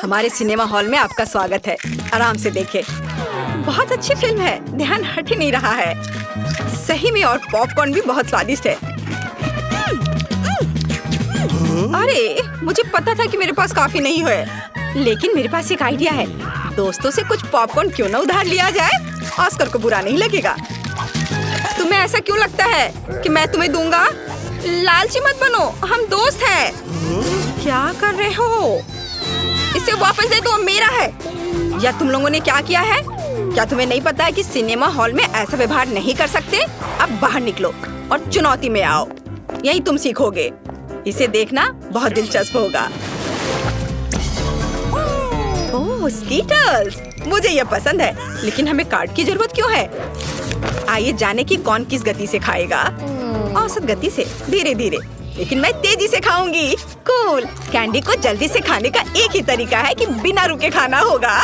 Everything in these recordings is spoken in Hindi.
हमारे सिनेमा हॉल में आपका स्वागत है। आराम से देखें। बहुत अच्छी फिल्म है, ध्यान हट ही नहीं रहा है। सही में, और पॉपकॉर्न भी बहुत स्वादिष्ट है। अरे, मुझे पता था कि मेरे पास काफी नहीं है, लेकिन मेरे पास एक आइडिया है। दोस्तों से कुछ पॉपकॉर्न क्यों ना उधार लिया जाए? ऑस्कर को बुरा नहीं लगेगा। तुम्हें ऐसा क्यों लगता है कि मैं तुम्हें दूंगा? लालची मत बनो, हम दोस्त हैं। क्या कर रहे हो? इसे वापस दे दो, मेरा है। या तुम लोगों ने क्या किया है? क्या तुम्हें नहीं पता है कि सिनेमा हॉल में ऐसा व्यवहार नहीं कर सकते? अब बाहर निकलो और चुनौती में आओ, यही तुम सीखोगे। इसे देखना बहुत दिलचस्प होगा। ओह, स्कीटर्स, मुझे ये पसंद है, लेकिन हमें कार्ड की जरूरत क्यों है? आइए जाने कि कौन किस गति से खाएगा। औसत गति से, धीरे धीरे, लेकिन मैं तेजी से खाऊंगी। कूल। कैंडी को जल्दी से खाने का एक ही तरीका है कि बिना रुके खाना होगा।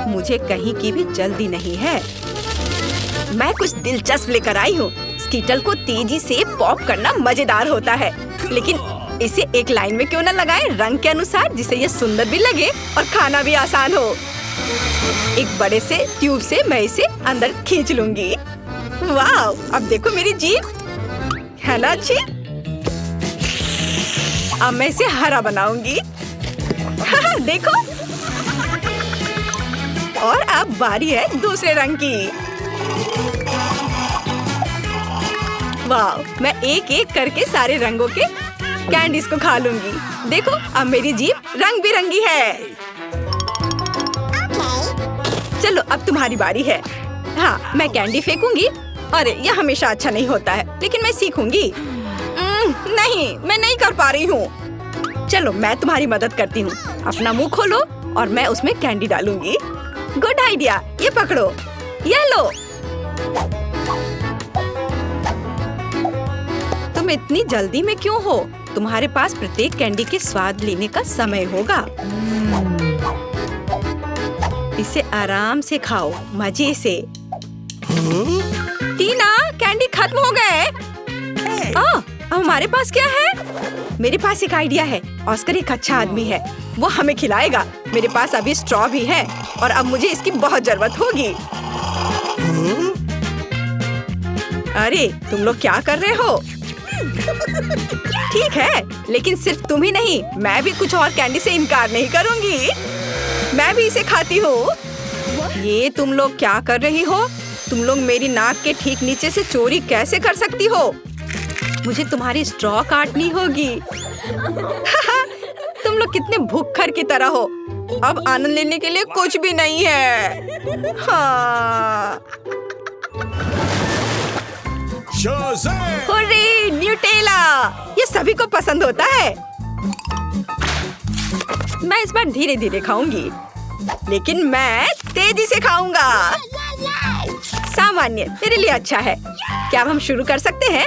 मुझे कहीं की भी जल्दी नहीं है। मैं कुछ दिलचस्प लेकर आई हूँ। स्कीटल को तेजी से पॉप करना मजेदार होता है, लेकिन इसे एक लाइन में क्यों न लगाएं, रंग के अनुसार, जिससे ये सुंदर भी लगे और खाना भी आसान हो। एक बड़े से ट्यूब से मैं इसे अंदर खींच लूंगी। वाह! अब देखो मेरी जीभ, है ना अच्छी? अब मैं इसे हरा बनाऊंगी। देखो। और अब बारी है दूसरे रंग की। वाह! मैं एक एक करके सारे रंगों के कैंडीज को खा लूंगी। देखो, अब मेरी जीभ रंग बिरंगी है। चलो, अब तुम्हारी बारी है। हाँ, मैं कैंडी फेंकूंगी। अरे, यह हमेशा अच्छा नहीं होता है, लेकिन मैं सीखूंगी। नहीं, मैं नहीं कर पा रही हूँ। चलो, मैं तुम्हारी मदद करती हूँ। अपना मुंह खोलो और मैं उसमें कैंडी डालूंगी। Good idea. ये पकड़ो, ये लो। तुम इतनी जल्दी में क्यों हो? तुम्हारे पास प्रत्येक कैंडी के स्वाद लेने का समय होगा। इसे आराम से खाओ, मजे से। टीना, कैंडी खत्म हो गए। अब हमारे पास क्या है? मेरे पास एक आइडिया है। ऑस्कर एक अच्छा आदमी है, वो हमें खिलाएगा। मेरे पास अभी स्ट्रॉ भी है और अब मुझे इसकी बहुत जरूरत होगी। अरे, तुम लोग क्या कर रहे हो? ठीक है, लेकिन सिर्फ तुम ही नहीं, मैं भी कुछ और कैंडी से इनकार नहीं करूंगी। मैं भी इसे खाती हूँ। ये तुम लोग क्या कर रही हो? तुम लोग मेरी नाक के ठीक नीचे से चोरी कैसे कर सकती हो? मुझे तुम्हारी स्ट्रॉ काटनी होगी। तुम लोग कितने भुक्खड़ की तरह हो। अब आनंद लेने के लिए कुछ भी नहीं है। हाँ। Hurray, Nutella! ये सभी को पसंद होता है। मैं इस बार धीरे धीरे खाऊंगी, लेकिन मैं तेजी से खाऊंगा। सामान्य मेरे लिए अच्छा है। क्या अब हम शुरू कर सकते हैं?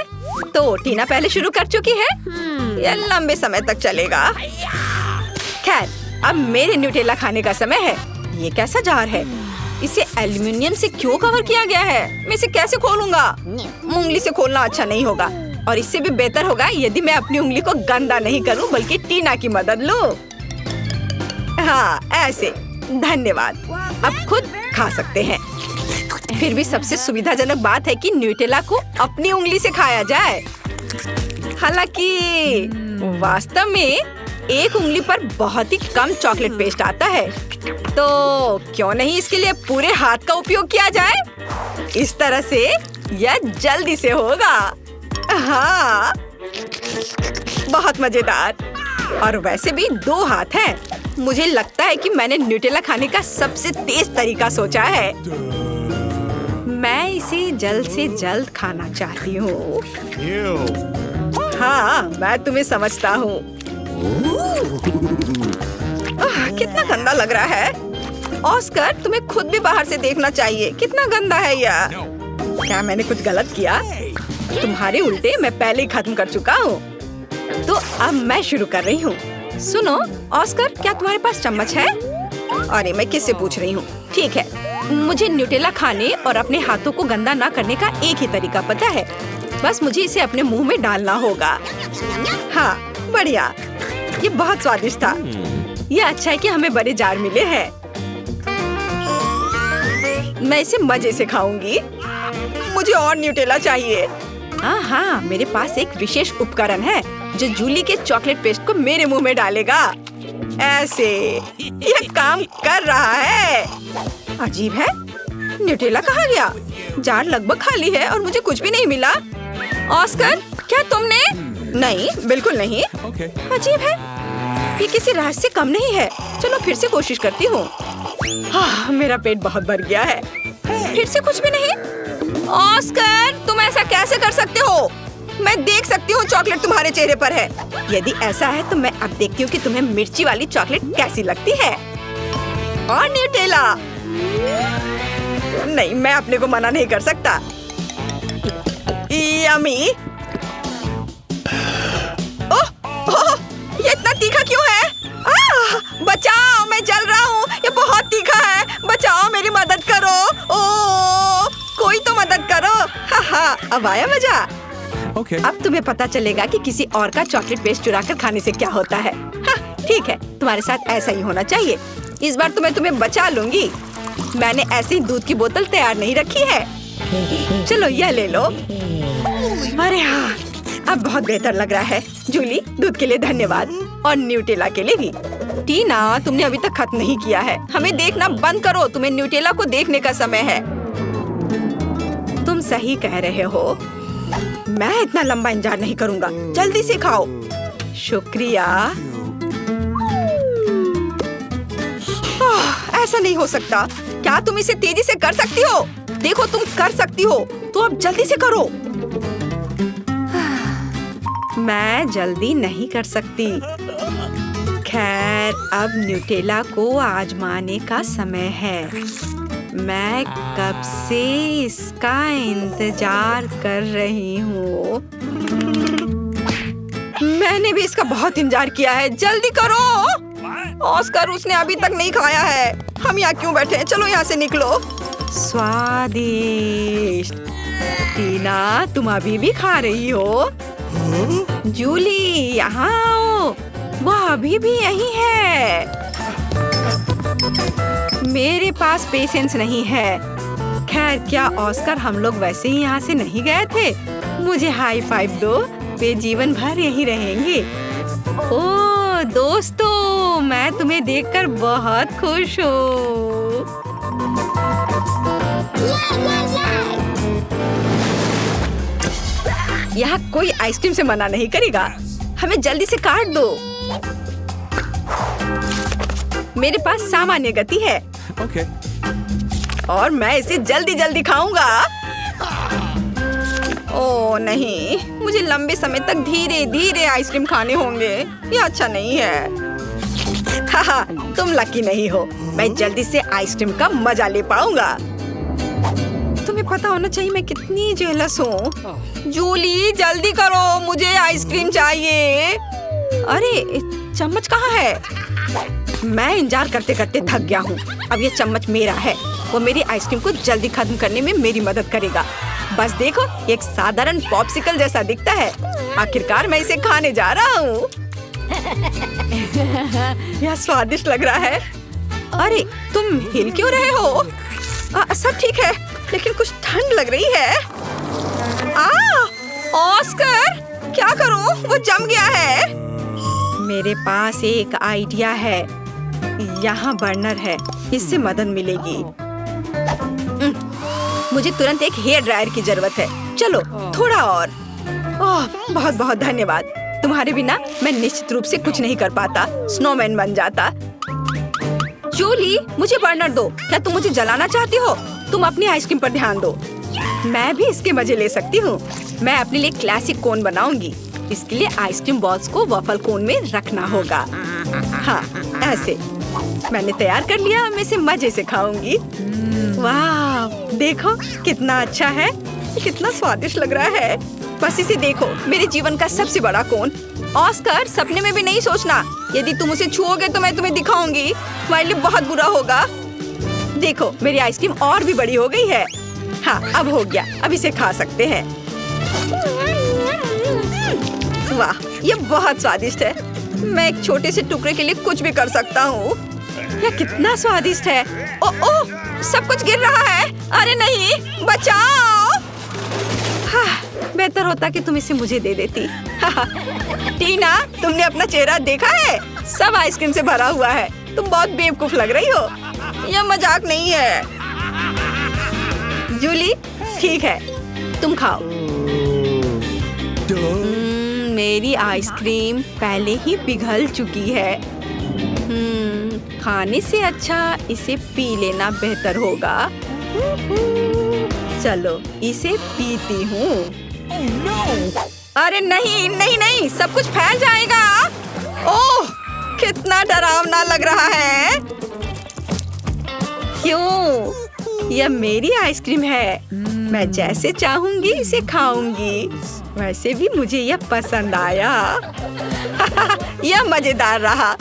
तो टीना पहले शुरू कर चुकी है। यह लंबे समय तक चलेगा। खैर, अब मेरे न्यूटेला खाने का समय है। ये कैसा जार है? इसे एल्युमिनियम से क्यों कवर किया गया है? मैं इसे कैसे खोलूंगा? उंगली से खोलना अच्छा नहीं होगा, और इससे भी बेहतर होगा यदि मैं अपनी उंगली को गंदा नहीं करूं, बल्कि टीना की मदद लूं। हाँ, ऐसे। धन्यवाद। अब खुद खा सकते हैं। फिर भी सबसे सुविधाजनक बात है कि न्यूटेला को अपनी उंगली से खाया जाए। हालांकि वास्तव में एक उंगली पर बहुत ही कम चॉकलेट पेस्ट आता है, तो क्यों नहीं इसके लिए पूरे हाथ का उपयोग किया जाए? इस तरह से यह जल्दी से होगा। हाँ, बहुत मजेदार। और वैसे भी 2 हाथ हैं। मुझे लगता है कि मैंने न्यूटेला खाने का सबसे तेज तरीका सोचा है। मैं इसे जल्द से जल्द खाना चाहती हूँ। हाँ, मैं तुम्हें समझता हूँ। कितना गंदा लग रहा है। ऑस्कर, तुम्हें खुद भी बाहर से देखना चाहिए। कितना गंदा है यह। क्या मैंने कुछ गलत किया? तुम्हारे उल्टे मैं पहले ही खत्म कर चुका हूँ। तो अब मैं शुरू कर रही हूँ। सुनो ऑस्कर, क्या तुम्हारे पास चम्मच है? अरे, मैं किससे पूछ रही हूँ? ठीक है, मुझे न्यूटेला खाने और अपने हाथों को गंदा ना करने का एक ही तरीका पता है। बस मुझे इसे अपने मुंह में डालना होगा। हाँ, बढ़िया। ये बहुत स्वादिष्ट था। ये अच्छा है कि हमें बड़े जार मिले हैं। मैं इसे मजे से खाऊंगी। मुझे और न्यूटेला चाहिए। हाँ, मेरे पास एक विशेष उपकरण है जो जूली के चॉकलेट पेस्ट को मेरे मुंह में डालेगा। ऐसे ये काम कर रहा है। अजीब है, न्यूटेला कहाँ गया? जार लगभग खाली है और मुझे कुछ भी नहीं मिला। ऑस्कर, क्या तुमने? नहीं, बिल्कुल नहीं। अजीब है, ये किसी राज से कम नहीं है। चलो फिर से कोशिश करती हूँ। मेरा पेट बहुत भर गया है। फिर से कुछ भी नहीं। ऑस्कर, तुम ऐसा कैसे कर सकते हो? मैं देख सकती हूँ चॉकलेट तुम्हारे चेहरे पर है। यदि ऐसा है तो मैं अब देखती हूँ कि तुम्हें मिर्ची वाली चॉकलेट कैसी लगती है। और न्यूटेला। नहीं, मैं अपने को मना नहीं कर सकता। यम्मी। ओह, ये इतना तीखा क्यों है? बचाओ, मैं जल रहा हूँ। ये बहुत तीखा है। बचाओ, मेरी मदद करो। ओह, कोई तो मदद करो। अब आया मजा। अब तुम्हें पता चलेगा कि किसी और का चॉकलेट पेस्ट चुरा कर खाने से क्या होता है। ठीक है, तुम्हारे साथ ऐसा ही होना चाहिए। इस बार तो मैं तुम्हें बचा लूंगी। मैंने ऐसे ही दूध की बोतल तैयार नहीं रखी है। चलो यह ले लो। अरे हाँ, अब बहुत बेहतर लग रहा है। जूली, दूध के लिए धन्यवाद और न्यूटेला के लिए भी। टीना, तुमने अभी तक खत्म नहीं किया है। हमें देखना बंद करो। तुम्हें न्यूटेला को देखने का समय है। तुम सही कह रहे हो। मैं इतना लंबा इंतजार नहीं करूंगा। जल्दी से खाओ। शुक्रिया। ऐसा नहीं हो सकता। क्या तुम इसे तेजी से कर सकती हो? देखो, तुम कर सकती हो, तो अब जल्दी से करो। मैं जल्दी नहीं कर सकती। खैर, अब न्यूटेला को आजमाने का समय है। मैं कब से इसका इंतजार कर रही हूँ। मैंने भी इसका बहुत इंतजार किया है। जल्दी करो। ऑस्कर, उसने अभी तक नहीं खाया है। हम यहाँ क्यों बैठे हैं? चलो यहाँ से निकलो। स्वादिष्ट। टीना, तुम अभी भी खा रही हो? जूली, यहाँ आओ। वह अभी भी यही है। मेरे पास पेशेंस नहीं है। खैर, क्या ऑस्कर, हम लोग वैसे ही यहाँ से नहीं गए थे? मुझे हाई फाइव दो। वे जीवन भर यही रहेंगे। ओह दोस्तों, मैं तुम्हें देखकर बहुत खुश हूँ। यहाँ कोई आइसक्रीम से मना नहीं करेगा। हमें जल्दी से काट दो। मेरे पास सामान्य गति है। और मैं इसे जल्दी जल्दी खाऊंगा। ओह नहीं, मुझे लंबे समय तक धीरे धीरे आइसक्रीम खाने होंगे। ये अच्छा नहीं है। तुम लकी नहीं हो। मैं जल्दी से आइसक्रीम का मजा ले पाऊंगा। तुम्हें पता होना चाहिए मैं कितनी जेलस हूँ। जूली, जल्दी करो, मुझे आइसक्रीम चाहिए। अरे चम्मच कहाँ है? मैं इंतजार करते करते थक गया हूँ। अब ये चम्मच मेरा है। वो मेरी आइसक्रीम को जल्दी खत्म करने में मेरी मदद करेगा। बस देखो, एक साधारण पॉप्सिकल जैसा दिखता है। आखिरकार मैं इसे खाने जा रहा हूँ। यह स्वादिष्ट लग रहा है। अरे तुम हिल क्यों रहे हो? सब ठीक है, लेकिन कुछ ठंड लग रही है। ऑस्कर, क्या करूं? वो जम गया है। मेरे पास एक आइडिया है। यहाँ बर्नर है, इससे मदद मिलेगी। मुझे तुरंत एक हेयर ड्रायर की जरूरत है। चलो थोड़ा और। ओह बहुत बहुत धन्यवाद। तुम्हारे बिना मैं निश्चित रूप से कुछ नहीं कर पाता। स्नोमैन बन जाता। जूली, मुझे बर्नर दो। क्या तुम मुझे जलाना चाहती हो? तुम अपनी आइसक्रीम पर ध्यान दो। मैं भी इसके मजे ले सकती हूँ। मैं अपने लिए क्लासिक कोन बनाऊंगी। इसके लिए आइसक्रीम बॉल्स को वफल कोन में रखना होगा। हाँ, ऐसे। मैंने तैयार कर लिया। मैं इसे मजे से खाऊंगी। वाह, देखो कितना अच्छा है। कितना स्वादिष्ट लग रहा है। बस इसे देखो, मेरे जीवन का सबसे बड़ा कोन। ऑस्कर, सपने में भी नहीं सोचना। यदि तुम उसे छुओगे तो मैं तुम्हें दिखाऊंगी। तुम्हारे लिए बहुत बुरा होगा। देखो, मेरी आइसक्रीम और भी बड़ी हो गई है। हाँ, अब हो गया। अब इसे खा सकते हैं। वाह, ये बहुत स्वादिष्ट है। मैं एक छोटे से टुकड़े के लिए कुछ भी कर सकता हूँ। यह कितना स्वादिष्ट है। ओ ओ, सब कुछ गिर रहा है। अरे नहीं, बचाओ। बेहतर होता कि तुम इसे मुझे दे देती। टीना, तुमने अपना चेहरा देखा है? सब आइसक्रीम से भरा हुआ है। तुम बहुत बेवकूफ लग रही हो। यह मजाक नहीं है। जूली, ठीक है, तुम खाओ। मेरी आइसक्रीम पहले ही पिघल चुकी है। खाने से अच्छा इसे पी लेना बेहतर होगा। चलो, इसे पीती हूँ। अरे नहीं नहीं नहीं, सब कुछ फैल जाएगा। ओह, कितना डरावना लग रहा है। क्यों? यह मेरी आइसक्रीम है। मैं जैसे चाहूंगी इसे खाऊंगी। वैसे भी मुझे यह पसंद आया। यह मजेदार रहा।